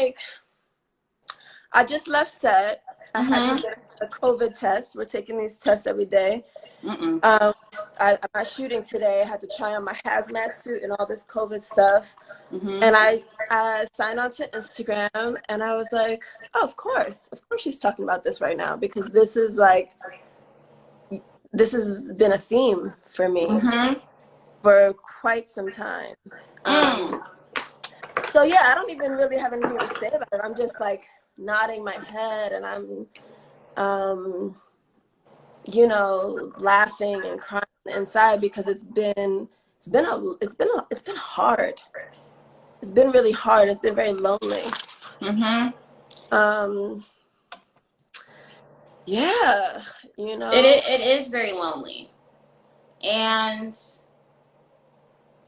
like, I just left set. I had to get a COVID test. We're taking these tests every day. I'm not shooting today. I had to try on my hazmat suit and all this COVID stuff. And I signed on to Instagram, and I was like, oh, of course she's talking about this right now, because this has been a theme for me for quite some time. So yeah, I don't even really have anything to say about it. I'm just like nodding my head, and I'm laughing and crying inside, because it's been hard. It's been really hard. It's been very lonely. Yeah, it is very lonely, and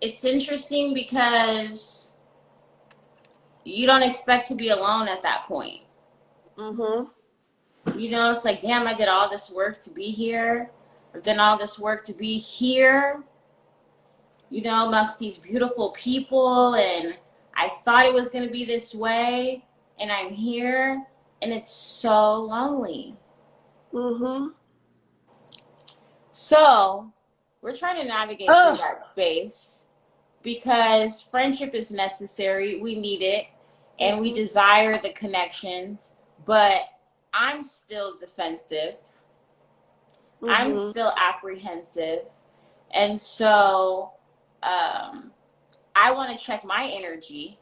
it's interesting because you don't expect to be alone at that point. It's like, damn, I did all this work to be here. I've done all this work to be here, amongst these beautiful people, and I thought it was going to be this way, and I'm here, and it's so lonely. So we're trying to navigate through that space, because friendship is necessary. We need it, and we desire the connections, but I'm still defensive. I'm still apprehensive. And so I want to check my energy,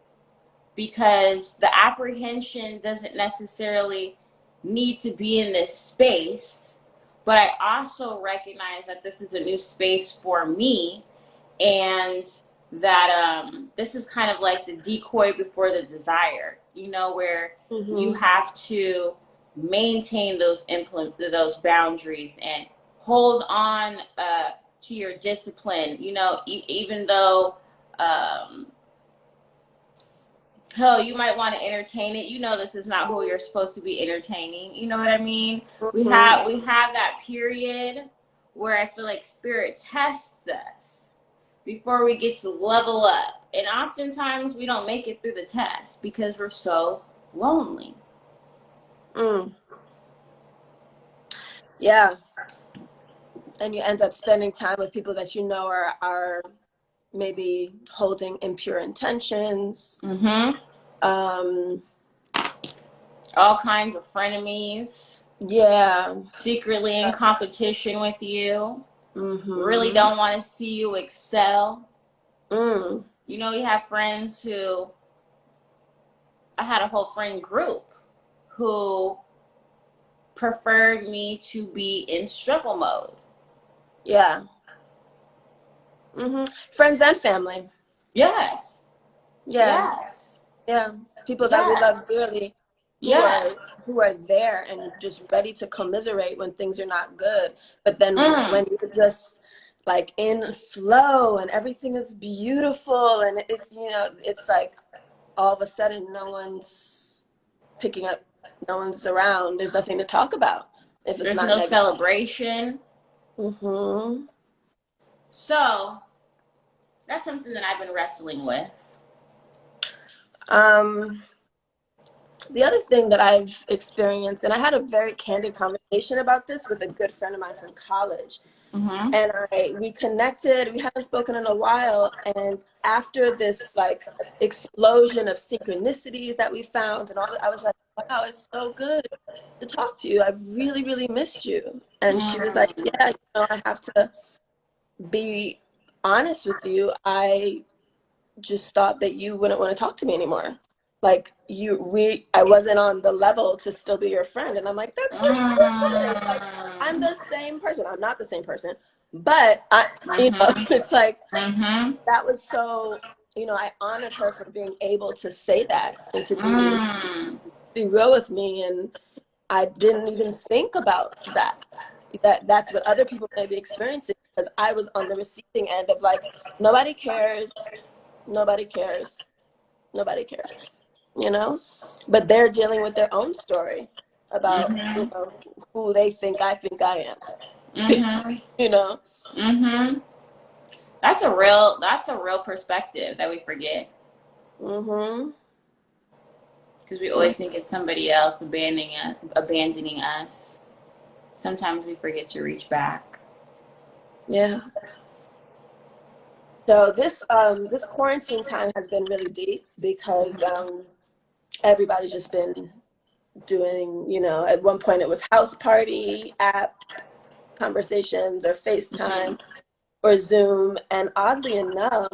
because the apprehension doesn't necessarily need to be in this space, but I also recognize that this is a new space for me, and that this is kind of like the decoy before the desire, where you have to maintain those boundaries and hold on to your discipline, even though hell, you might want to entertain it. This is not who you're supposed to be entertaining. You know what I mean? We have that period where I feel like spirit tests us before we get to level up. And oftentimes we don't make it through the test because we're so lonely. Yeah. And you end up spending time with people that are maybe holding impure intentions. All kinds of frenemies. Yeah. Secretly in competition with you. Really don't want to see you excel. You have friends who, I had a whole friend group who preferred me to be in struggle mode. Yeah. Friends and family. Yes. Yeah. Yes. Yeah. People that we love dearly. Who are there and just ready to commiserate when things are not good. But then when you're just like in flow and everything is beautiful, and it's, it's like all of a sudden no one's picking up, no one's around. There's nothing to talk about. If it's There's no celebration. So that's something that I've been wrestling with. The other thing that I've experienced, and I had a very candid conversation about this with a good friend of mine from college, and we connected. We haven't spoken in a while, and after this like explosion of synchronicities that we found and all that, I was like, wow, it's so good to talk to you. I've really, really missed you. And she was like, yeah, I have to be honest with you. I just thought that you wouldn't want to talk to me anymore. Like I wasn't on the level to still be your friend. And I'm like, that's ridiculous. Like, I'm the same person. I'm not the same person, but it's like, that was so, I honored her for being able to say that and to be real with me. And I didn't even think about that's what other people may be experiencing, because I was on the receiving end of like, nobody cares, but they're dealing with their own story about who they think I am. That's a real perspective that we forget. because we always think it's somebody else abandoning us. Sometimes we forget to reach back. Yeah. So this quarantine time has been really deep because everybody's just been doing, you know, at one point it was house party app conversations or FaceTime or Zoom, and oddly enough,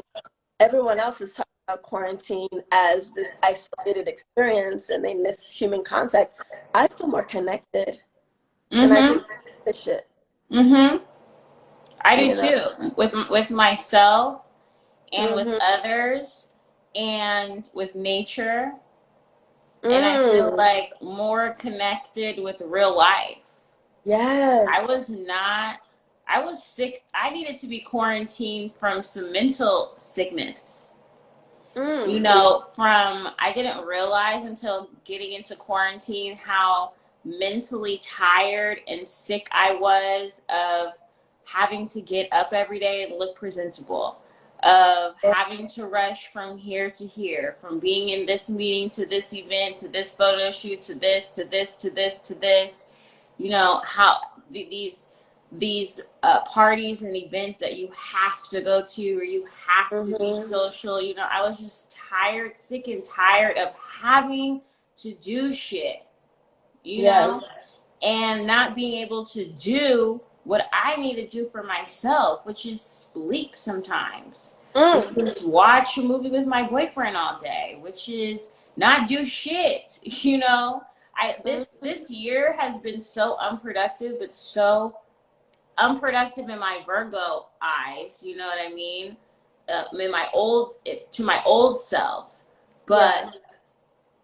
everyone else is talking about quarantine as this isolated experience and they miss human contact. I feel more connected, and I can do this shit. I do too, with myself and with others and with nature. And I feel like more connected with real life. Yes. I was sick. I needed to be quarantined from some mental sickness. You know, I didn't realize until getting into quarantine how mentally tired and sick I was of having to get up every day and look presentable, of having to rush from here to here, from being in this meeting to this event, to this photo shoot, to this, to this, to this, to this. You know, how these parties and events that you have to go to, or you have to be social. You know, I was just tired, sick and tired of having to do shit, you know, and not being able to do what I need to do for myself, which is sleep sometimes, which is watch a movie with my boyfriend all day, which is not do shit, you know. This year has been so unproductive, but so unproductive in my Virgo eyes, you know what I mean? To my old self, but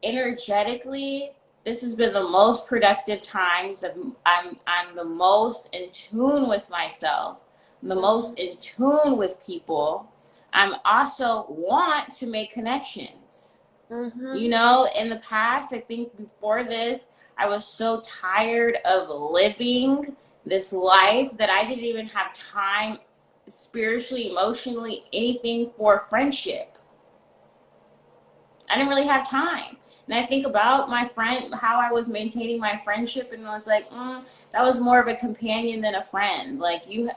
energetically, this has been the most productive times. I'm the most in tune with myself, I'm the most in tune with people. I'm also want to make connections. You know, in the past, I think before this, I was so tired of living this life that I didn't even have time, spiritually, emotionally, anything for friendship. I didn't really have time. And I think about my friend, how I was maintaining my friendship, and I was like, that was more of a companion than a friend. Like you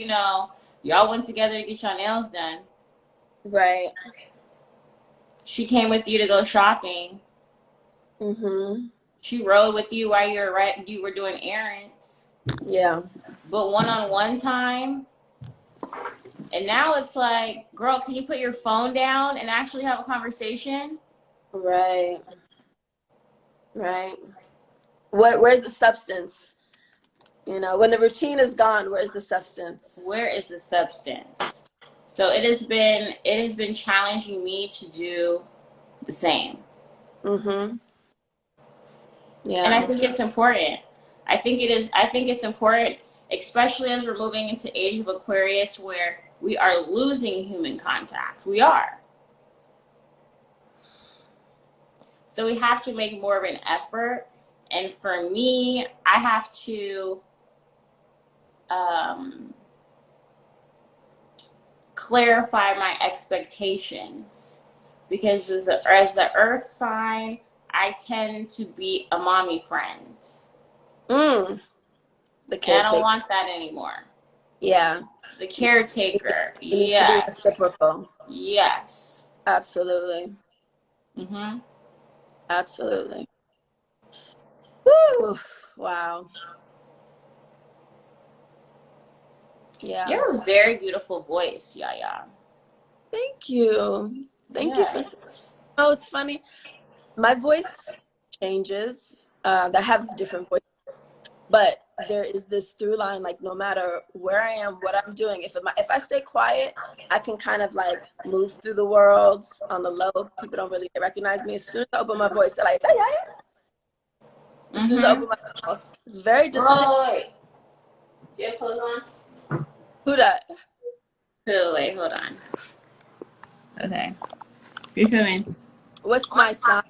know, y'all went together to get your nails done. Right. She came with you to go shopping. She rode with you while you were doing errands. Yeah. But one-on-one time. And now it's like, girl, can you put your phone down and actually have a conversation? Right. Right. Where's the substance? You know, when the routine is gone, where's the substance? Where is the substance? So it has been challenging me to do the same. Yeah. And I think it's important. I think it's important, especially as we're moving into Age of Aquarius, where we are losing human contact. We are. So we have to make more of an effort. And for me, I have to clarify my expectations, because as the earth sign, I tend to be a mommy friend. The caretaker. And I don't want that anymore. Yeah. The caretaker. It needs to be reciprocal. Yes. Absolutely. Absolutely. Woo! Wow. Yeah. You have a very beautiful voice, Yaya. Thank you. Thank you for. Oh, it's funny. My voice changes. I have different voices, but there is this through line. Like no matter where I am, what I'm doing, if I stay quiet, I can kind of like move through the world on the low. People don't really recognize me. As soon as I open my voice, they're like, "Hey, Yaya." As soon as I open my mouth, it's very distinct. Wait. Do you have clothes on? Who that? Wait, hold on. Okay. You're coming. What's my sign?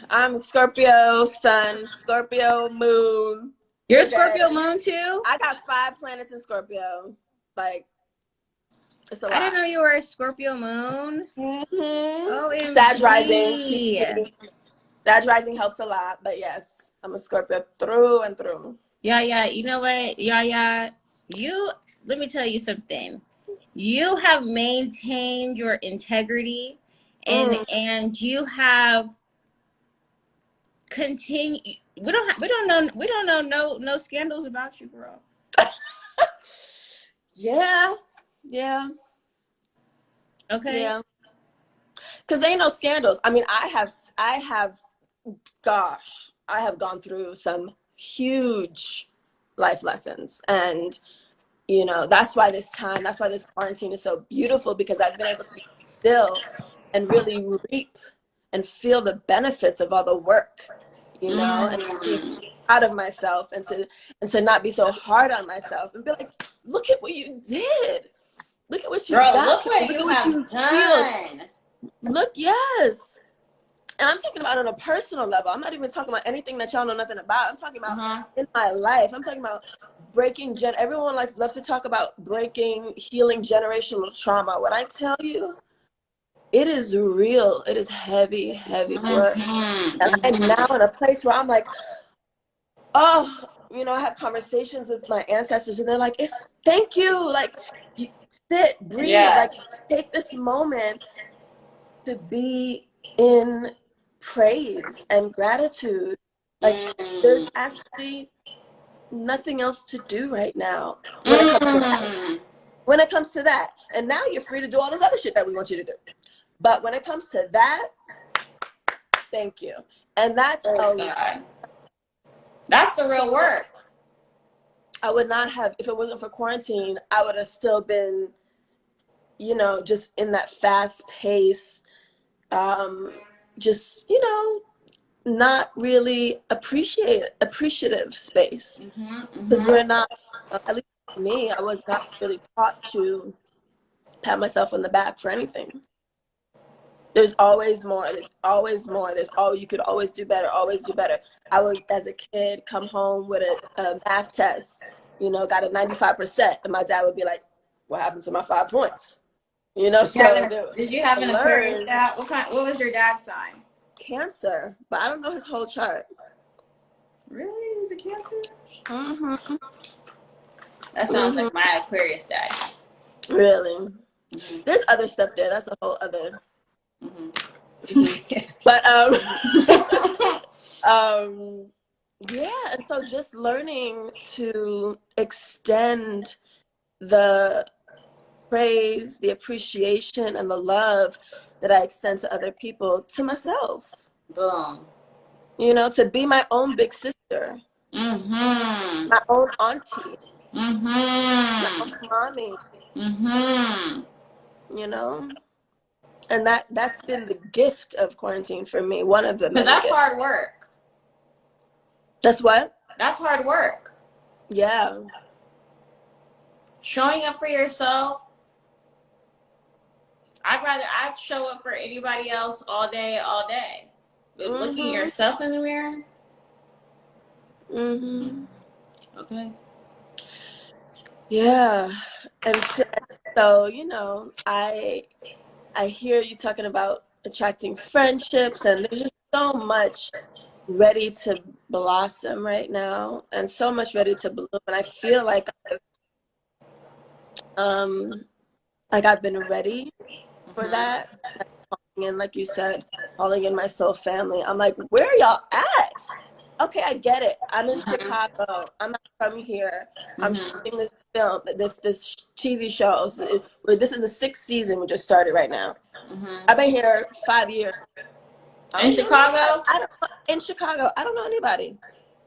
I'm Scorpio sun, Scorpio moon. You're a Scorpio moon too? I got 5 planets in Scorpio. Like It's a I didn't lot. know you were a Scorpio moon. Sag rising. OMG. Sag rising helps a lot, but yes, I'm a Scorpio through and through. Yeah. You know what, Yaya? Let me tell you something. You have maintained your integrity, and you have continued. We don't know no scandals about you, girl. Yeah. Okay. Yeah. Because there ain't no scandals. I mean, gosh, I have gone through some huge life lessons. And, that's why this quarantine is so beautiful, because I've been able to be still and really reap and feel the benefits of all the work, and be proud of myself, and to not be so hard on myself and be like, look at what you did. Look at what you Girl, got. look what Look you at what have you healed. done. Look, yes. And I'm talking about on a personal level. I'm not even talking about anything that y'all know nothing about. I'm talking about in my life. I'm talking about everyone loves to talk about healing generational trauma. When I tell you, it is real. It is heavy, heavy work. And I'm now in a place where I'm like, oh, I have conversations with my ancestors, and they're like, thank you. Like, you sit, breathe, like, take this moment to be in praise and gratitude. Like, there's actually nothing else to do right now when it comes to that. When it comes to that. And now you're free to do all this other shit that we want you to do. But when it comes to that, thank you. And that's the real work. I would not have, if it wasn't for quarantine, I would have still been, just in that fast pace, just, not really appreciative space. Because we're not, at least for me, I was not really taught to pat myself on the back for anything. There's always more. You could always do better, always do better. I would, as a kid, come home with a math test, got a 95%. And my dad would be like, what happened to my 5 points? Did you have an Aquarius dad? What was your dad's sign? Cancer, but I don't know his whole chart. Really? He was a Cancer? That sounds like my Aquarius dad. Really? There's other stuff there. That's a whole other. But yeah, and so just learning to extend the praise, the appreciation, and the love that I extend to other people to myself. Boom. To be my own big sister, my own auntie, my own mommy. And that's been the gift of quarantine for me. One of the many. Because that's hard work. That's what? That's hard work. Yeah. Showing up for yourself. I'd show up for anybody else all day. But looking yourself in the mirror. Okay. Yeah. And so I hear you talking about attracting friendships, and there's just so much ready to blossom right now, and so much ready to bloom. And I feel like I've been ready for that. And like you said, calling in my soul family. I'm like, where are y'all at? Okay, I get it. I'm in Chicago. I'm not from here. I'm shooting this film, this TV show. This is the 6th season. We just started right now. I've been here 5 years. In Chicago? In Chicago, I don't know anybody.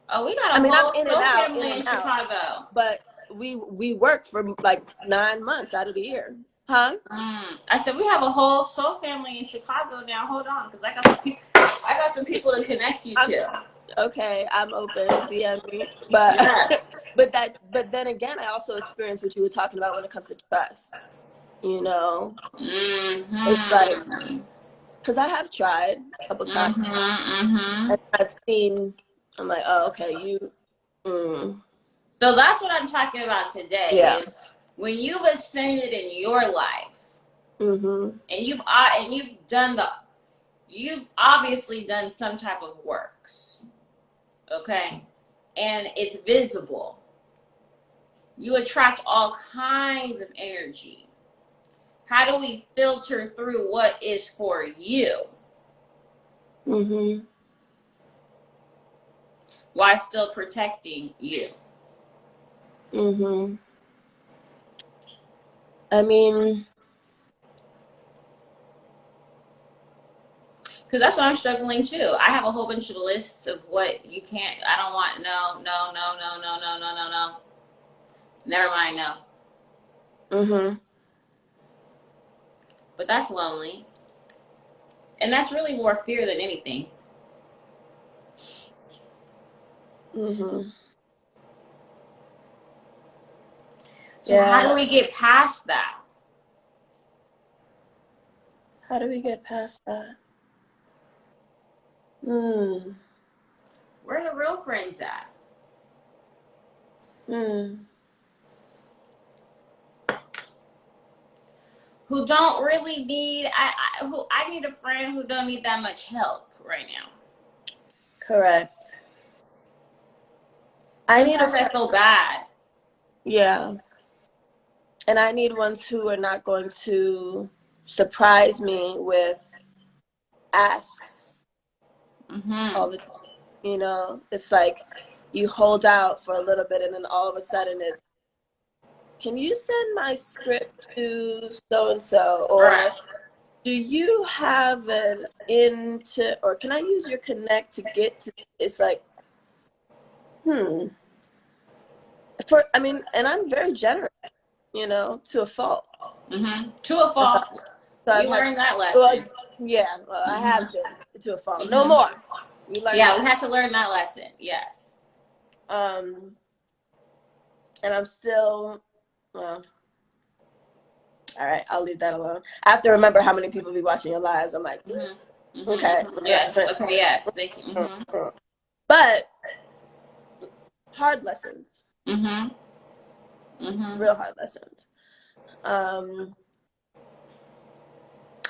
Oh, we got a whole I'm family in Chicago. But we work for like 9 months out of the year. Huh? I said we have a whole soul family in Chicago now. Hold on, because I got some people to connect you to. Okay, I'm open. DM me. But yeah. but then again, I also experience what you were talking about when it comes to trust. It's like, because I have tried a couple times, and I've seen. I'm like, oh, okay, you. So that's what I'm talking about today. Yeah. Is when you've ascended in your life, Mm-hmm. and you've obviously done some type of works, okay, and it's visible. You attract all kinds of energy. How do we filter through what is for you? Mm-hmm. While still protecting you? Mm-hmm. I mean, because that's what I'm struggling too. I have a whole bunch of lists of what you can't. I don't want. No, no, no, no, no, no, no, no, no. Never mind. No. mm-hmm. But that's lonely, and that's really more fear than anything. Mm-hmm. So how Yeah. do we get past that? How do we get past that? Hmm. Where are the real friends at? Hmm. Who don't really need. I need a friend who don't need that much help right now. Correct. I need a Sometimes I friend. feel bad. Yeah. And I need ones who are not going to surprise me with asks all the time. You know, it's like you hold out for a little bit and then all of a sudden it's, can you send my script to so and so? Right. Or do you have an into, or can I use your connect to get to, it's like, I mean, and I'm very generous, you know, to a fault. To a So, fault. so I've You had, learned that well, lesson. yeah, well, I have been to a fault. No more. We learned Yeah, we that. have to learn that lesson. Yes. Um, and I'm still, well, all right, I'll leave that alone. I have to remember how many people be watching your lives. I'm like, okay. Yes. Okay. Yes. Thank you. But hard lessons, real hard lessons.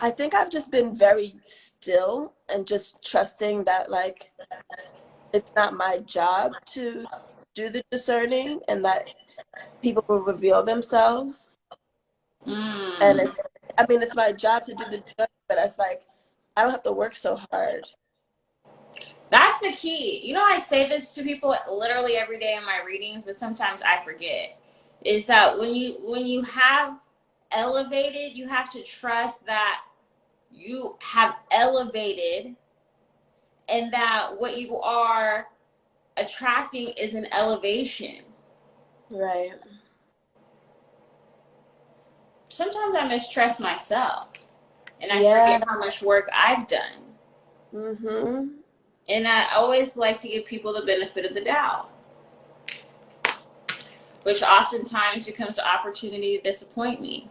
I think I've just been very still and just trusting that, like, it's not my job to do the discerning and that people will reveal themselves. And I mean, it's my job to do the discerning, but it's like, I don't have to work so hard. That's the key. You know, I say this to people literally every day in my readings, but sometimes I forget. Is that when you have elevated, you have to trust that you have elevated and that what you are attracting is an elevation. Right. Sometimes I mistrust myself and I Yeah. forget how much work I've done. And I always like to give people the benefit of the doubt, which oftentimes becomes an opportunity to disappoint me.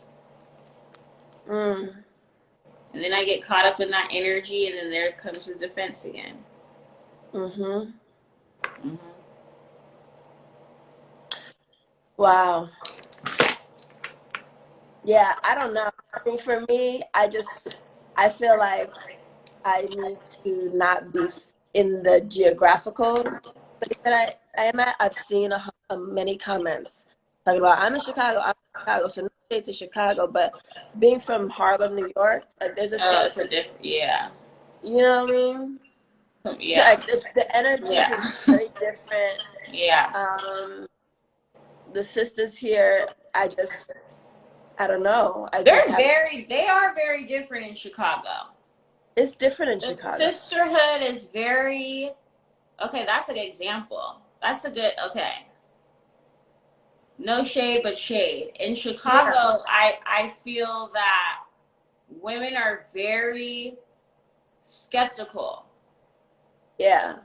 And then I get caught up in that energy, and then there comes the defense again. Wow. Yeah, I don't know. I mean, for me, I feel like I need to not be in the geographical place that I am at. I've seen many comments talking about, I'm in Chicago, so no shade to Chicago, but being from Harlem, New York, like there's a certain, It's a different, yeah. you know what I mean? Yeah. Like the energy Yeah. is very different. Yeah. The sisters here, I don't know. They are very different in Chicago. It's different in The Chicago. sisterhood is very, okay, that's a good example. That's a good, okay. No shade, but shade. In Chicago, Yeah. I feel that women are very skeptical. Yeah.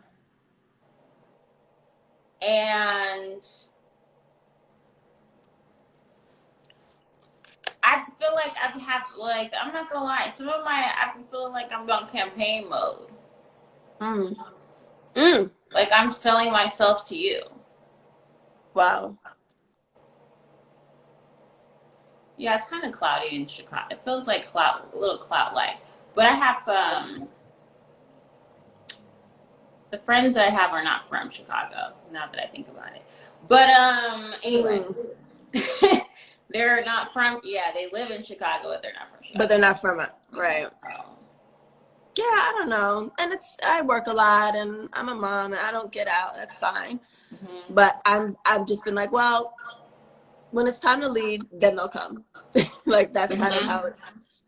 And I feel like I'm not gonna lie, I've been feeling like I'm on campaign mode. Like I'm selling myself to you. Wow. Yeah, it's kind of cloudy in Chicago. It feels like a little cloud light. But I have the friends I have are not from Chicago. Now that I think about it, but anyway, they're not from. Yeah, they live in Chicago, but they're not from Chicago. But they're not from it, right? Yeah, I don't know. And I work a lot, and I'm a mom, and I don't get out. That's fine. But I've just been like, well, when it's time to leave, then they'll come. Like that's kind of how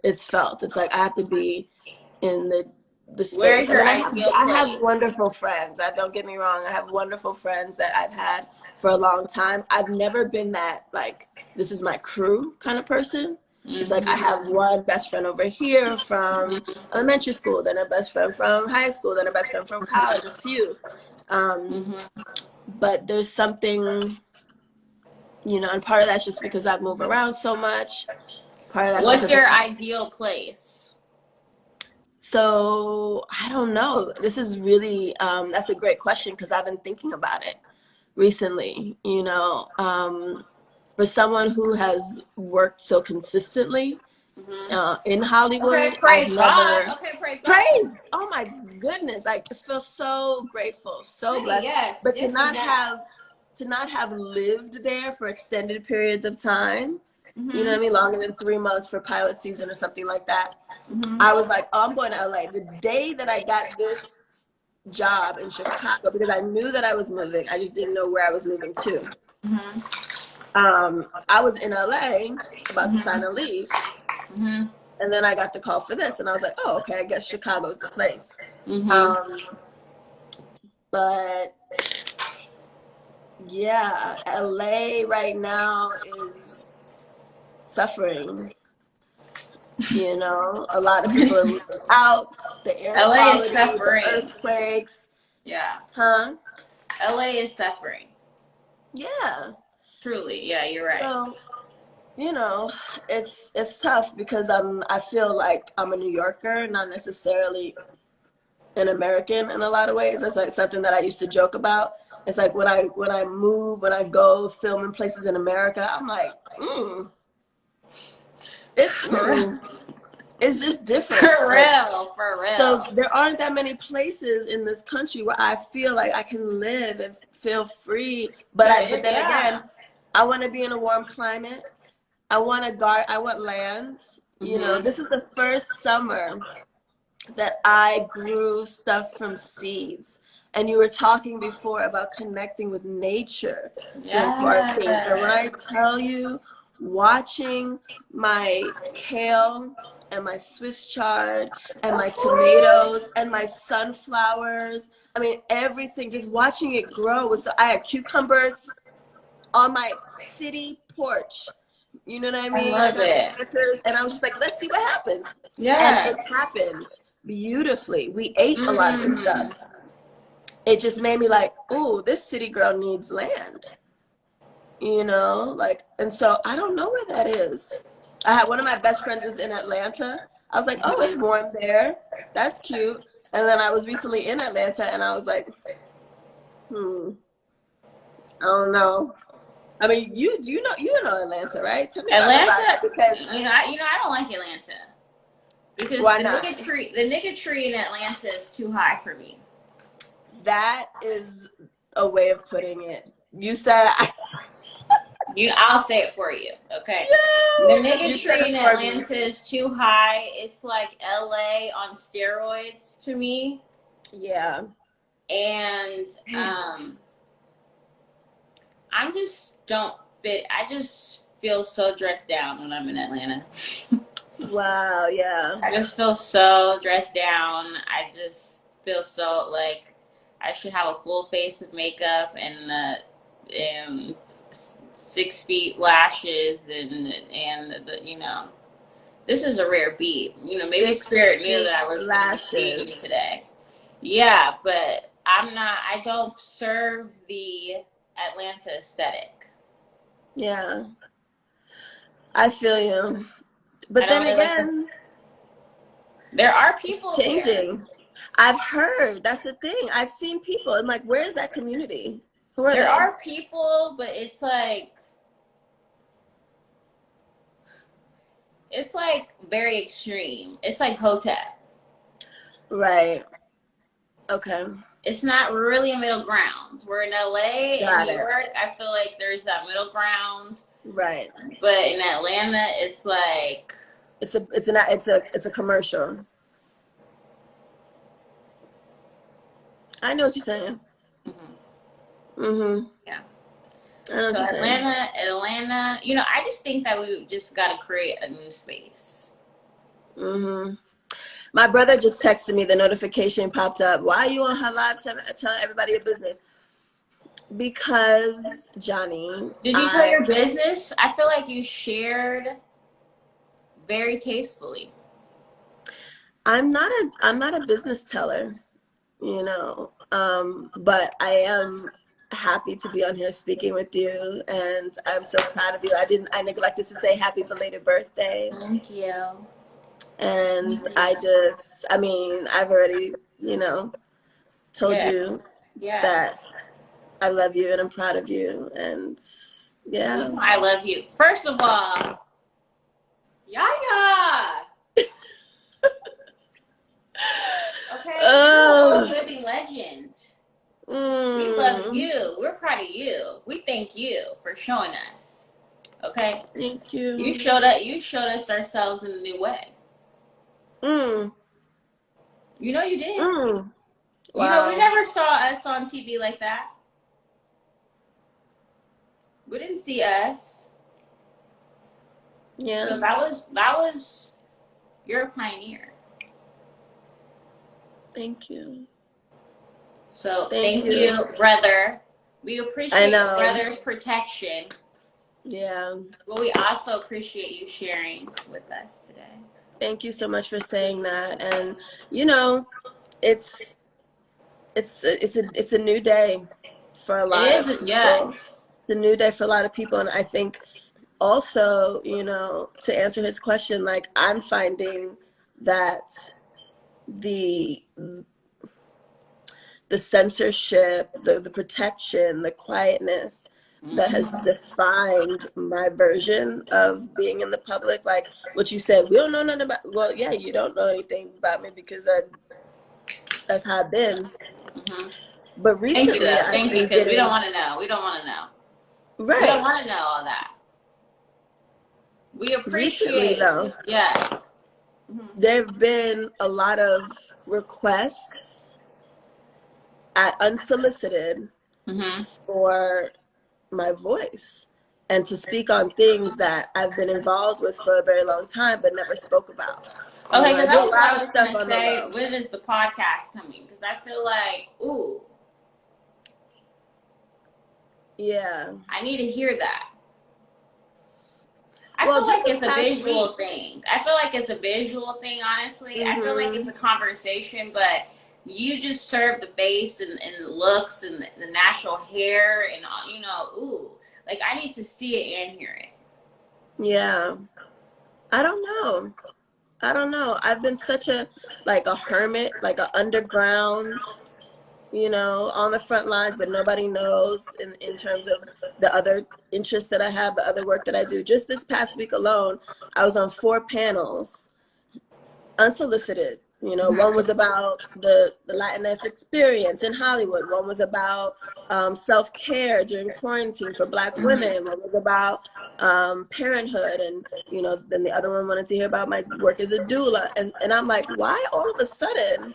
it's felt. It's like I have to be in the space. Where's your I ideal have place? wonderful friends. Don't get me wrong. I have wonderful friends that I've had for a long time. I've never been that like this is my crew kind of person. It's like I have one best friend over here from elementary school, then a best friend from high school, then a best friend from college, a few. But there's something, and part of that's just because I move around so much. Part of that's What's because your ideal place? So I don't know. This is really that's a great question because I've been thinking about it recently. For someone who has worked so consistently in Hollywood, Okay, praise I've God. never Okay, praise God. praise. Oh my goodness! I feel so grateful, so blessed. Yes, But yes, you have. to not have lived there for extended periods of time, you know what I mean, longer than 3 months for pilot season or something like that. I was like, oh, I'm going to LA. The day that I got this job in Chicago, because I knew that I was moving, I just didn't know where I was moving to. I was in LA about to sign a lease, and then I got the call for this, and I was like, oh, okay, I guess Chicago's the place. But yeah, LA right now is suffering. A lot of people are moving out, the air LA is quality, the suffering. earthquakes. Yeah. Huh? LA is suffering. Yeah. Truly. Yeah, you're right. So, it's tough because I feel like I'm a New Yorker, not necessarily an American in a lot of ways. That's like something that I used to joke about. It's like when I move, when I go film in places in America, I'm like, it's just different. For real, for real. So there aren't that many places in this country where I feel like I can live and feel free. But then again, I want to be in a warm climate. I want lands. This is the first summer that I grew stuff from seeds. And you were talking before about connecting with nature during quarantine. And when I tell you, watching my kale and my Swiss chard and my tomatoes and my sunflowers, I mean, everything, just watching it grow. So I had cucumbers on my city porch. You know what I mean? I love it. Planters, and I was just like, let's see what happens. Yeah. And it happened beautifully. We ate a lot of this stuff. It just made me like, ooh, this city girl needs land. And so I don't know where that is. I had one of my best friends is in Atlanta. I was like, oh, it's warm there. That's cute. And then I was recently in Atlanta, and I was like, I don't know. I mean, you know Atlanta, right? Tell me Atlanta, because I don't like Atlanta because why the not? nigga tree in Atlanta is too high for me. That is a way of putting it. You said I'll say it for you, okay? No, the nigga tree in Atlanta is too high. It's like LA on steroids to me. Yeah. And I just don't fit. I just feel so dressed down when I'm in Atlanta. Wow, yeah. I just feel so dressed down. I just feel so like I should have a full face of makeup and 6 feet lashes and the this is a rare beat. Maybe Spirit knew that I was lashes today. Yeah, but I don't serve the Atlanta aesthetic. Yeah. I feel you. But then again, there are people changing. There. I've heard. That's the thing. I've seen people. I'm like, where's that community? Who are they? There are people, but it's like It's like very extreme. It's like Hotep. Right. Okay. It's not really a middle ground. We're in LA and Got New it. York. I feel like there's that middle ground. Right. But in Atlanta, it's like it's a commercial. I know what you're saying. Yeah. I know what So you're saying. Atlanta, you know, I just think that we just got to create a new space. My brother just texted me. The notification popped up. Why are you on her live telling everybody your business? Because, Johnny, Did you tell your business? I feel like you shared very tastefully. I'm not a business teller, you know, but I am happy to be on here speaking with you, and I'm so proud of you. I neglected to say happy belated birthday. Thank you. And Thank you. I've already, told you Yeah. that I love you and I'm proud of you. And yeah. I love you. First of all, Yaya. Okay, you're a living legend. We love you. We're proud of you. We thank you for showing us. Okay. Thank you. You showed us ourselves in a new way. You know you did. Wow. You know, we never saw us on TV like that. We didn't see us. Yeah. So that was you're a pioneer. Thank you. So thank you, brother. We appreciate brother's protection. Yeah. But we also appreciate you sharing with us today. Thank you so much for saying that. And you know, it's a new day for a lot of people. Yes. It's a new day for a lot of people, and I think also, to answer his question, like, I'm finding that the censorship, the protection, the quietness that has defined my version of being in the public, like what you said, we don't know nothing about. Well, yeah, you don't know anything about me because that's how I've been. But recently, Thank you, because we don't want to know. We don't want to know. Right. We don't want to know all that. We appreciate. Recently, though, there have been a lot of requests unsolicited for my voice and to speak on things that I've been involved with for a very long time but never spoke about. Okay, because that was what I was going to say. When is the podcast coming? Because I feel like, ooh. Yeah. I need to hear that. I feel like it's a visual thing. I feel like it's a visual thing, honestly. I feel like it's a conversation, but you just serve the face and the looks and the natural hair and, ooh. Like, I need to see it and hear it. Yeah. I don't know. I've been such a hermit, like an underground, on the front lines, but nobody knows in terms of the other interests that I have, the other work that I do. Just this past week alone, I was on 4 panels, unsolicited. One was about the Latinx experience in Hollywood. One was about self-care during quarantine for Black women. One was about parenthood. And, then the other one wanted to hear about my work as a doula. And I'm like, why all of a sudden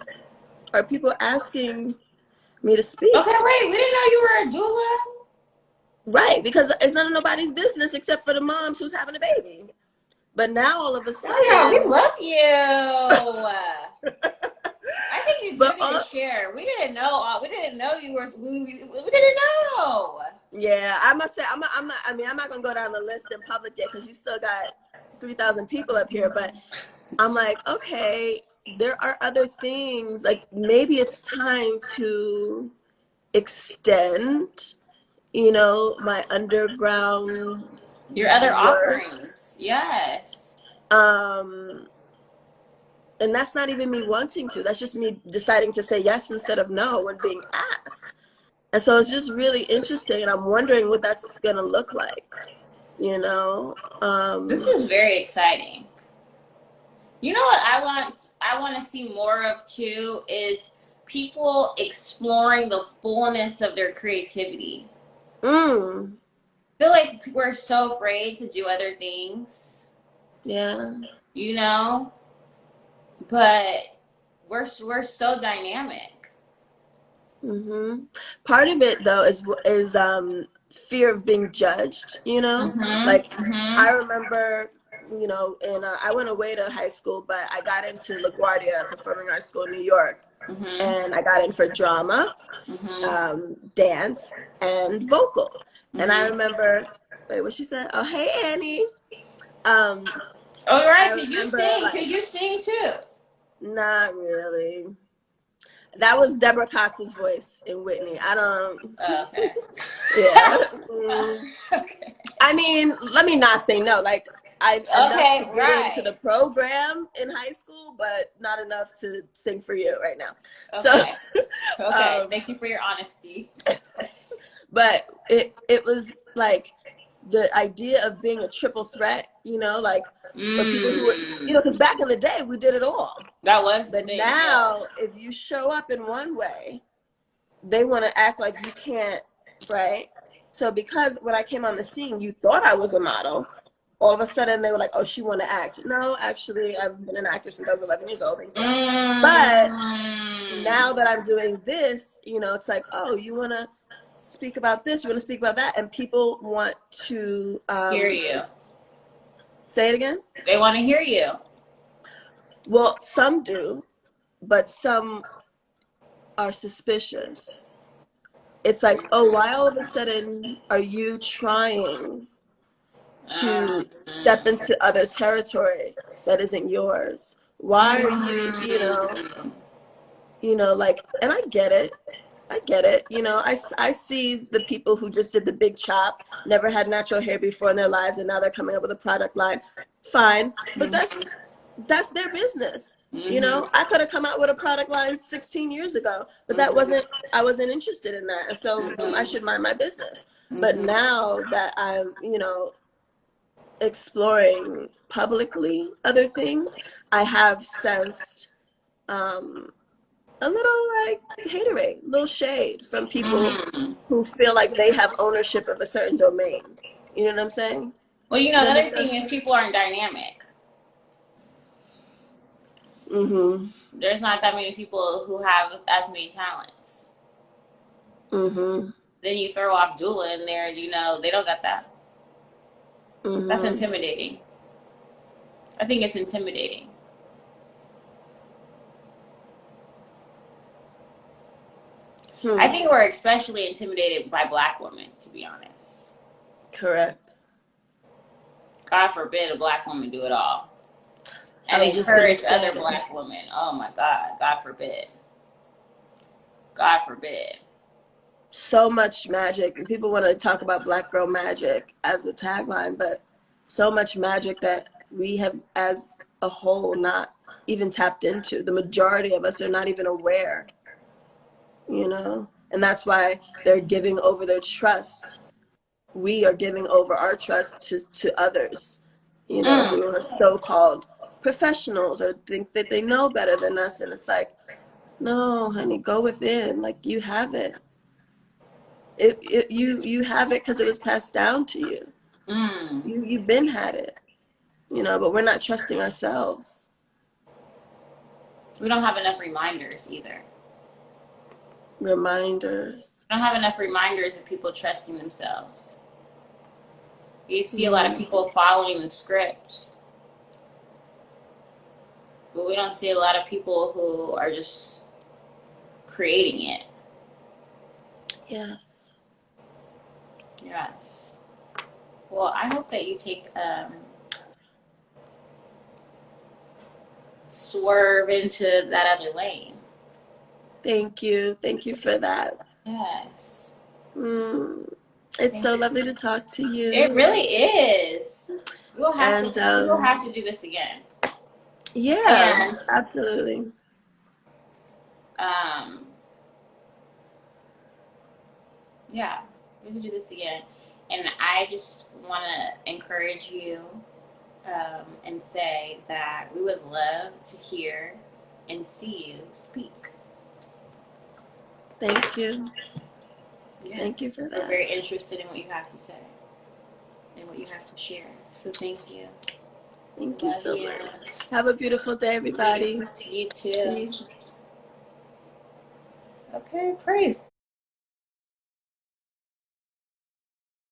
are people asking me to speak? Okay, wait, we didn't know you were a doula? Right, because it's none of nobody's business except for the moms who's having a baby. But now all of a sudden, yeah, we love you. I think you do need to share. We didn't know. We didn't know you were. We didn't know. Yeah, I must say, I'm not gonna go down the list in public yet because you still got 3,000 people up here. But I'm like, okay, there are other things. Like maybe it's time to extend, my underground. Your other offerings, yes. And that's not even me wanting to. That's just me deciding to say yes instead of no when being asked. And so it's just really interesting, and I'm wondering what that's gonna look like. This is very exciting. You know what I want to see more of too is people exploring the fullness of their creativity. Mm. I feel like we're so afraid to do other things. Yeah. You know, but we're so dynamic. Mm-hmm. Part of it though is fear of being judged, you know? Mm-hmm. Like I Mm-hmm. remember, you know, and I went away to high school, but I got into LaGuardia Performing Arts School in New York, Mm-hmm. and I got in for drama, Mm-hmm. dance, and vocal. And I Mm-hmm. remember, wait, what she said? Oh, hey Annie. Um, Oh, I right, remember cause like you sing too. not really. That was Deborah Cox's voice in Whitney. I don't. Oh, okay. Yeah. Mm. Okay. I mean, let me not say no. Like, I enough to Okay, get into right. the program in high school, but not enough to sing for you right now. So, Okay. Okay. um, Thank you for your honesty. but it was like the idea of being a triple threat, you know, like, or people who were, you know, Mm. because back in the day we did it all. That was the But thing, yeah. now, if you show up in one way, they want to act like you can't, right? So because when I came on the scene, you thought I was a model. All of a sudden, they were like, "Oh, she want to act." No, actually, I've been an actor since I was 11 years old. Thank you. But Mm. now that I'm doing this, you know, it's like, "Oh, you want to speak about this? You want to speak about that?" And people want to Hear you. say it again. They want to hear you. Well, some do, but some are suspicious. It's like, oh, why all of a sudden are you trying to step Mm. into other territory that isn't yours? Why are you, Mm. like, and I get it. I get it. You know, I see the people who just did the big chop, never had natural hair before in their lives, and now they're coming up with a product line. Fine. But that's their business. You Mm-hmm. know, I could have come out with a product line 16 years ago, but Mm-hmm. I wasn't interested in that. And so I Mm-hmm. should mind my business. But Mm-hmm. now that I'm, exploring publicly other things, I have sensed um, a little like haterade, little shade from people Mm-hmm. who feel like they have ownership of a certain domain. You know what I'm saying? Well, you Does know, the that make other thing sense? is people aren't dynamic. Mm-hmm. There's not that many people who have as many talents. Mm-hmm. Then you throw off Dula in there, you know, they don't got that. That's Mm-hmm. intimidating. I think it's intimidating. I Hmm. think we're especially intimidated by black women, to be honest. Correct. God forbid a black woman do it all. I And was just gonna encourage say, other black women. Oh my God. God forbid. God forbid. so much magic, and people want to talk about Black girl magic as a tagline, but so much magic that we have, as a whole, not even tapped into. The majority of us are not even aware, and that's why they're giving over their trust. We are giving over our trust to others, Mm. who are so-called professionals or think that they know better than us. And it's like, no, honey, go within. Like, you have it. You have it because it was passed down to you. Mm. You've been had it, but we're not trusting ourselves. We don't have enough reminders either. Reminders. We don't have enough reminders of people trusting themselves. You see a lot of Mm. people following the script, but we don't see a lot of people who are just creating it. Yes. Yes. Well, I hope that you take swerve into that other lane. Thank you for that. Yes. Mm. It's Thank so you. lovely to talk to It you. really is. And We'll have to do this again. yeah, And absolutely. um yeah, we have to do this again. And I just want to encourage you and say that we would love to hear and see you speak. Thank you. Yeah. Thank you for that. We're very interested in what you have to say and what you have to share. So thank you. Thank you so much. Have a beautiful day, everybody. You too. Peace. Okay, praise.